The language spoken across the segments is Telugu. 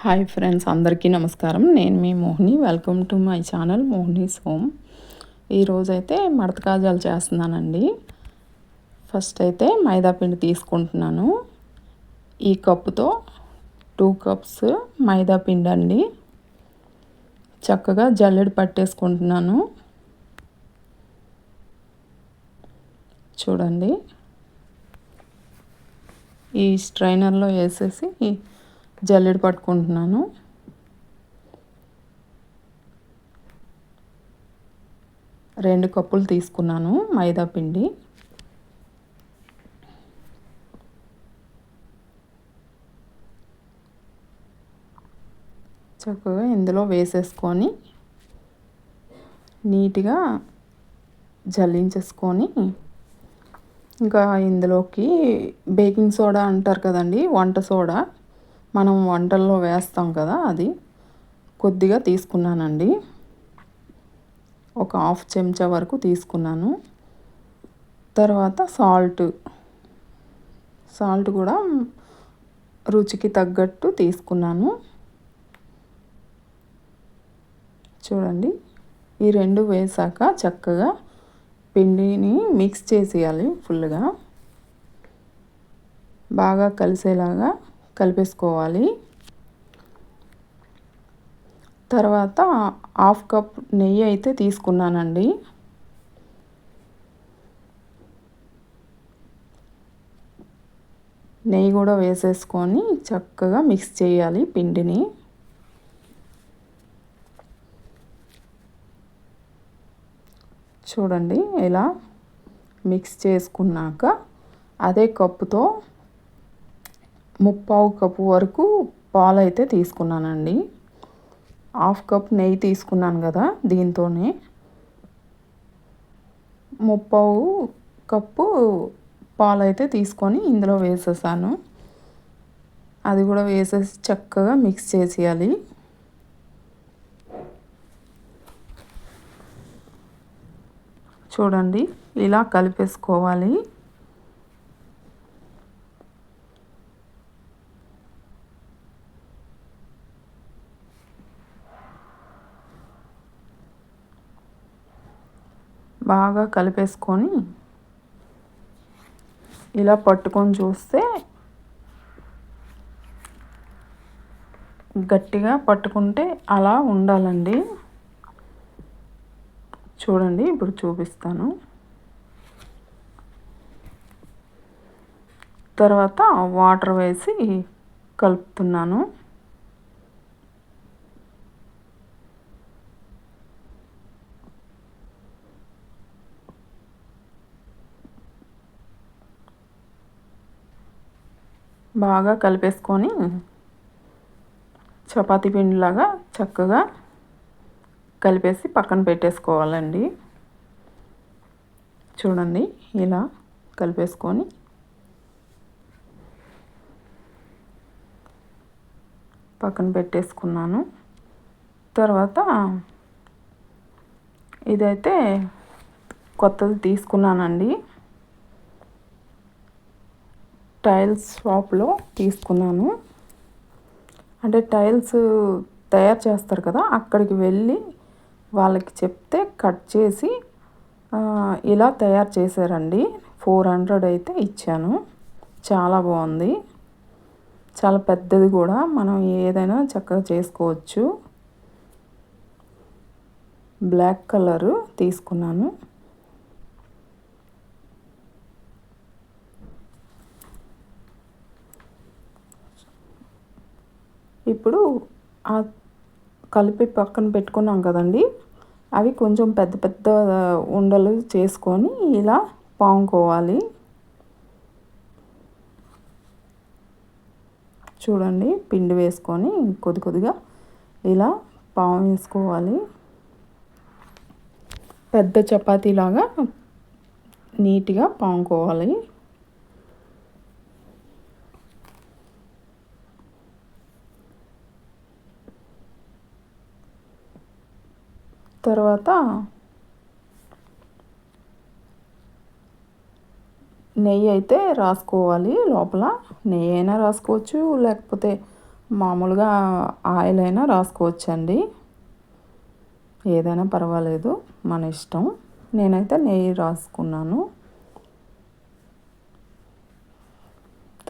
హాయ్ ఫ్రెండ్స్, అందరికీ నమస్కారం. నేను మీ Mohini. Welcome to my channel Mohini's home. ఈరోజైతే మడత కాజాలు చేస్తున్నానండి. ఫస్ట్ అయితే మైదా పిండి తీసుకుంటున్నాను. ఈ కప్పుతో 2 కప్స్ మైదా పిండి అండి. చక్కగా జల్లెడ పట్టేసుకుంటున్నాను. చూడండి, ఈ స్ట్రైనర్లో వేసేసి జల్లెడ పట్టుకుంటున్నాను. రెండు కప్పులు తీసుకున్నాను మైదా పిండి. చక్కగా ఇందులో వేసేసుకొని నీట్గా జల్లించేసుకొని, ఇంకా ఇందులోకి బేకింగ్ సోడా అంటారు కదండి, వంట సోడా, మనం వంటల్లో వేస్తాం కదా, అది కొద్దిగా తీసుకున్నానండి. ఒక 1/2 చెంచా వరకు తీసుకున్నాను. తర్వాత సాల్ట్ కూడా రుచికి తగ్గట్టు తీసుకున్నాను. చూడండి, ఈ రెండు వేసాక చక్కగా పిండిని మిక్స్ చేసేయాలి. ఫుల్గా బాగా కలిసేలాగా కలిపేసుకోవాలి. తర్వాత 1/2 కప్ నెయ్యి అయితే తీసుకున్నానండి. నెయ్యి కూడా వేసేసుకొని చక్కగా మిక్స్ చేయాలి పిండిని. చూడండి, ఇలా మిక్స్ చేసుకున్నాక అదే కప్పుతో 3/4 కప్పు వరకు పాలు అయితే తీసుకున్నానండి. 1/2 కప్ నెయ్యి తీసుకున్నాను కదా, దీంతోనే 3/4 కప్పు పాలు అయితే తీసుకొని ఇందులో వేసేసాను. అది కూడా వేసేసి చక్కగా మిక్స్ చేసేయాలి. చూడండి, ఇలా కలిపేసుకోవాలి. బాగా కలిపేసుకొని ఇలా పట్టుకొని చూస్తే గట్టిగా పట్టుకుంటే అలా ఉండాలండి. చూడండి, ఇప్పుడు చూపిస్తాను. తర్వాత వాటర్ వేసి కలుపుతున్నాను. బాగా కలిపేసుకొని చపాతీ పిండిలాగా చక్కగా కలిపేసి పక్కన పెట్టేసుకోవాలండి. చూడండి, ఇలా కలిపేసుకొని పక్కన పెట్టేసుకున్నాను. తర్వాత ఇదైతే కొత్తది తీసుకున్నానండి. టైల్స్ షాప్లో తీసుకున్నాను. అంటే టైల్స్ తయారు చేస్తారు కదా, అక్కడికి వెళ్ళి వాళ్ళకి చెప్తే కట్ చేసి ఇలా తయారు చేశారండి. 400 అయితే ఇచ్చాను. చాలా బాగుంది, చాలా పెద్దది కూడా. మనం ఏదైనా చక్కగా చేసుకోవచ్చు. బ్లాక్ కలరు తీసుకున్నాను. ఇప్పుడు ఆ కలిపి పక్కన పెట్టుకున్నాం కదండి, అవి కొంచెం పెద్ద పెద్ద ఉండలు చేసుకొని ఇలా పాముకోవాలి. చూడండి, పిండి వేసుకొని కొద్దిగా ఇలా పాము వేసుకోవాలి. పెద్ద చపాతీలాగా నీట్గా పాముకోవాలి. తర్వాత నెయ్యి అయితే రాసుకోవాలి. లోపల నెయ్యి అయినా రాసుకోవచ్చు, లేకపోతే మామూలుగా ఆయిల్ అయినా రాసుకోవచ్చండి, ఏదైనా పర్వాలేదు, మన ఇష్టం. నేనైతే నెయ్యి రాసుకున్నాను.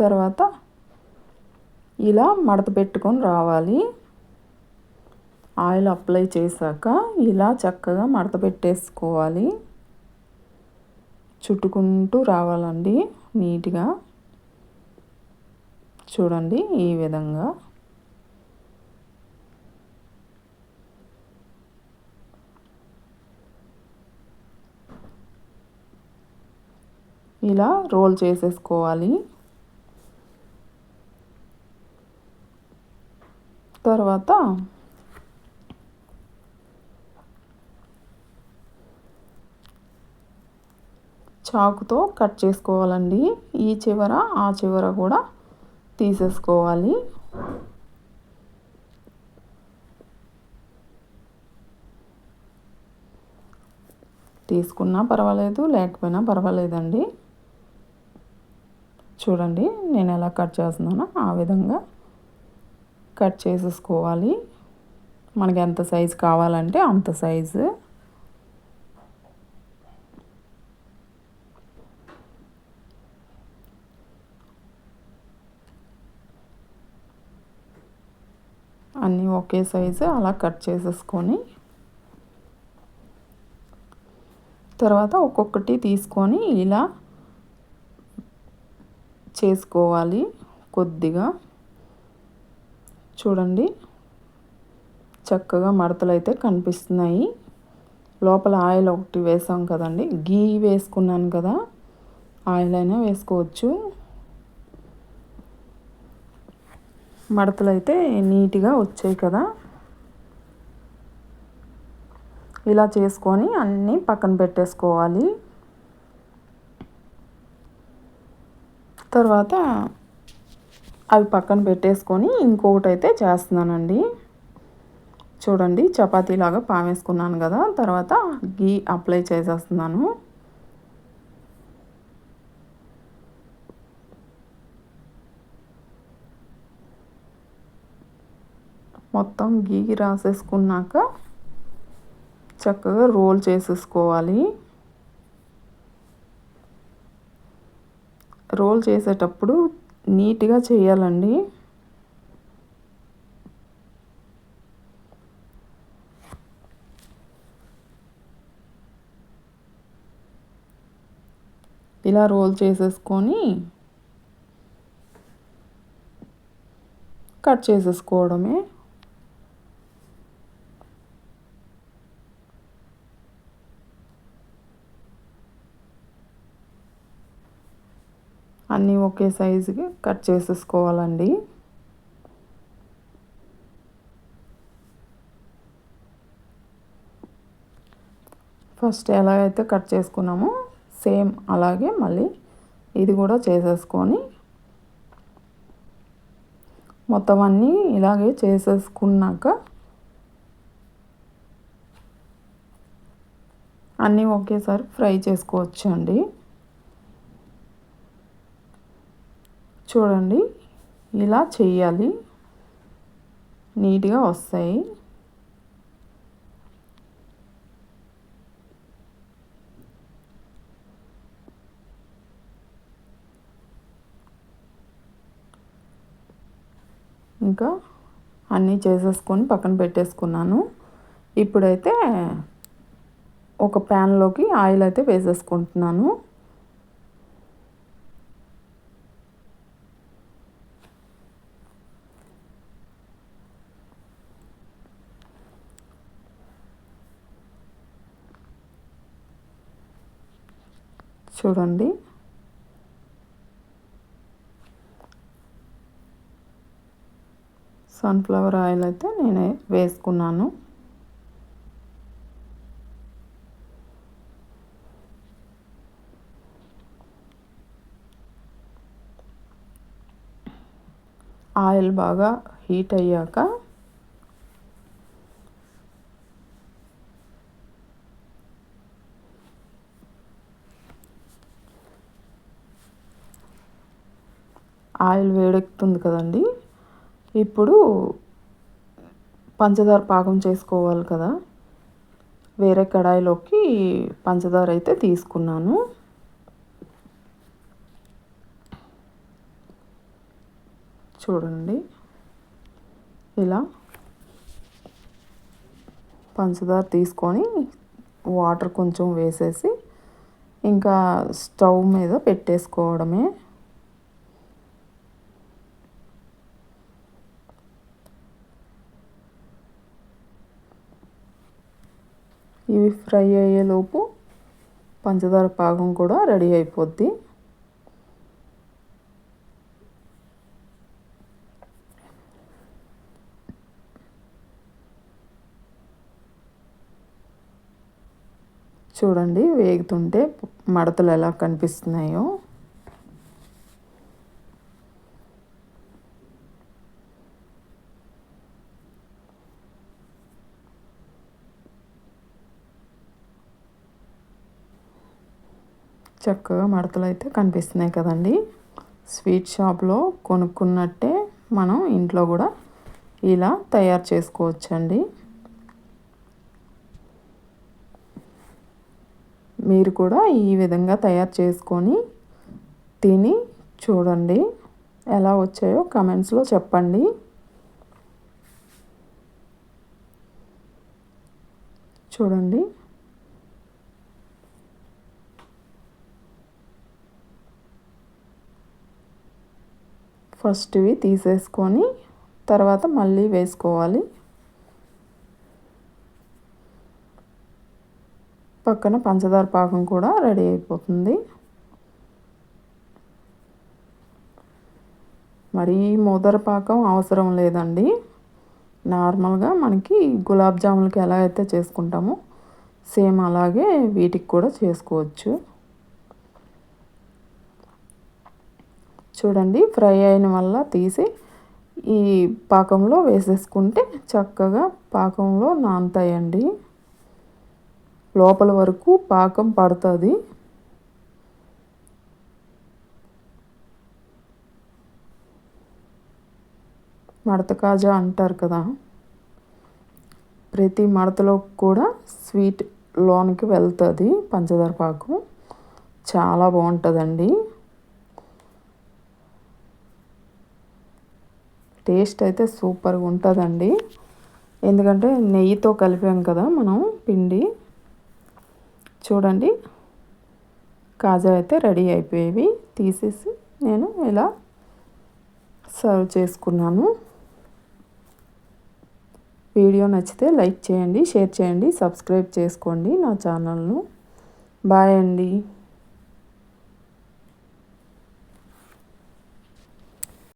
తర్వాత ఇలా మడత పెట్టుకొని రావాలి. ఆయిల్ అప్లై చేశాక ఇలా చక్కగా మడత పెట్టేసుకోవాలి. చుట్టుకుంటూ రావాలండి నీట్గా. చూడండి ఈ విధంగా. ఇలా రోల్ చేసేసుకోవాలి. తర్వాత చాకుతో కట్ చేసుకోవాలండి. ఈ చివర ఆ చివర కూడా తీసేసుకోవాలి. తీసుకున్నా పర్వాలేదు, లేకపోయినా పర్వాలేదండి. చూడండి నేను ఎలా కట్ చేస్తున్నానో ఆ విధంగా కట్ చేసేసుకోవాలి. మనకి ఎంత సైజు కావాలంటే అంత సైజు. అన్నీ ఒకే సైజు అలా కట్ చేసేసుకొని తర్వాత ఒక్కొక్కటి తీసుకొని ఇలా చేసుకోవాలి కొద్దిగా. చూడండి చక్కగా మడతలు అయితే కనిపిస్తున్నాయి. లోపల ఆయిల్ ఒకటి వేసాం కదండి, గీ వేసుకున్నాను కదా, ఆయిల్ అయినా వేసుకోవచ్చు. మడతలు అయితే నీట్గా వచ్చాయి కదా. ఇలా చేసుకొని అన్నీ పక్కన పెట్టేసుకోవాలి. తర్వాత అవి పక్కన పెట్టేసుకొని ఇంకొకటి అయితే చేస్తున్నానండి. చూడండి చపాతీలాగా పామేసుకున్నాను కదా, తర్వాత గీ అప్లై చేసేస్తున్నాను. మొత్తం గీ రాసేసుకున్నాక చక్కగా రోల్ చేసేసుకోవాలి. రోల్ చేసేటప్పుడు నీట్గా చేయాలండి. ఇలా రోల్ చేసేసుకొని కట్ చేసేసుకోవడమే. అన్నీ ఒకే సైజుకి కట్ చేసేసుకోవాలండి. ఫస్ట్ ఎలా అయితే కట్ చేసుకున్నామో సేమ్ అలాగే మళ్ళీ ఇది కూడా చేసేసుకొని మొత్తం అన్నీ ఇలాగే చేసేసుకున్నాక అన్నీ ఒకేసారి ఫ్రై చేసుకోవచ్చు అండి. చూడండి ఇలా చేయాలి, నీట్గా వస్తాయి. ఇంకా అన్నీ చేసేసుకొని పక్కన పెట్టేసుకున్నాను. ఇప్పుడైతే ఒక ప్యాన్లోకి ఆయిల్ అయితే వేసేసుకుంటున్నాను. చూడండి సన్ఫ్లవర్ ఆయిల్ అయితే నేను వేసుకున్నాను. ఆయిల్ బాగా హీట్ అయ్యాక ఆయిల్ వేడెక్కుతుంది కదండి, ఇప్పుడు పంచదార పాకం చేసుకోవాలి కదా, వేరే కడాయిలోకి పంచదార అయితే తీసుకున్నాను. చూడండి, ఇలా పంచదార తీసుకొని వాటర్ కొంచెం వేసేసి ఇంకా స్టవ్ మీద పెట్టేసుకోవడమే. ఇవి ఫ్రై అయ్యేలోపు పంచదార పాకం కూడా రెడీ అయిపోద్ది. చూడండి, వేగుతుంటే మడతలు ఎలా కనిపిస్తున్నాయో. చక్కగా మడతలు అయితే కనిపిస్తున్నాయి కదండి. స్వీట్ షాప్లో కొనుక్కున్నట్టే మనం ఇంట్లో కూడా ఇలా తయారు చేసుకోవచ్చండి. మీరు కూడా ఈ విధంగా తయారు చేసుకొని తిని చూడండి, ఎలా వచ్చాయో కమెంట్స్లో చెప్పండి. చూడండి, ఫస్ట్ ఇవి తీసేసుకొని తర్వాత మళ్ళీ వేసుకోవాలి. పక్కన పంచదార పాకం కూడా రెడీ అయిపోతుంది. మరీ ముదర పాకం అవసరం లేదండి. నార్మల్గా మనకి గులాబ్ జాములకి ఎలా అయితే చేసుకుంటామో సేమ్ అలాగే వీటికి కూడా చేసుకోవచ్చు. చూడండి, ఫ్రై అయిన వల్ల తీసి ఈ పాకంలో వేసేసుకుంటే చక్కగా పాకంలో నానతాయండి. లోపల వరకు పాకం పడుతుంది. మడత కాజా అంటారు కదా, ప్రతి మడతలో కూడా స్వీట్ లోనికి వెళ్తుంది పంచదార పాకం. చాలా బాగుంటుందండి. టేస్ట్ అయితే సూపర్గా ఉంటుందండి. ఎందుకంటే నెయ్యితో కలిపాం కదా మనం పిండి. చూడండి, కాజా అయితే రెడీ అయిపోయేవి. తీసేసి నేను ఇలా సర్వ్ చేసుకున్నాను. వీడియో నచ్చితే లైక్ చేయండి, షేర్ చేయండి, సబ్స్క్రైబ్ చేసుకోండి నా ఛానల్ను. బాయ్ అండి.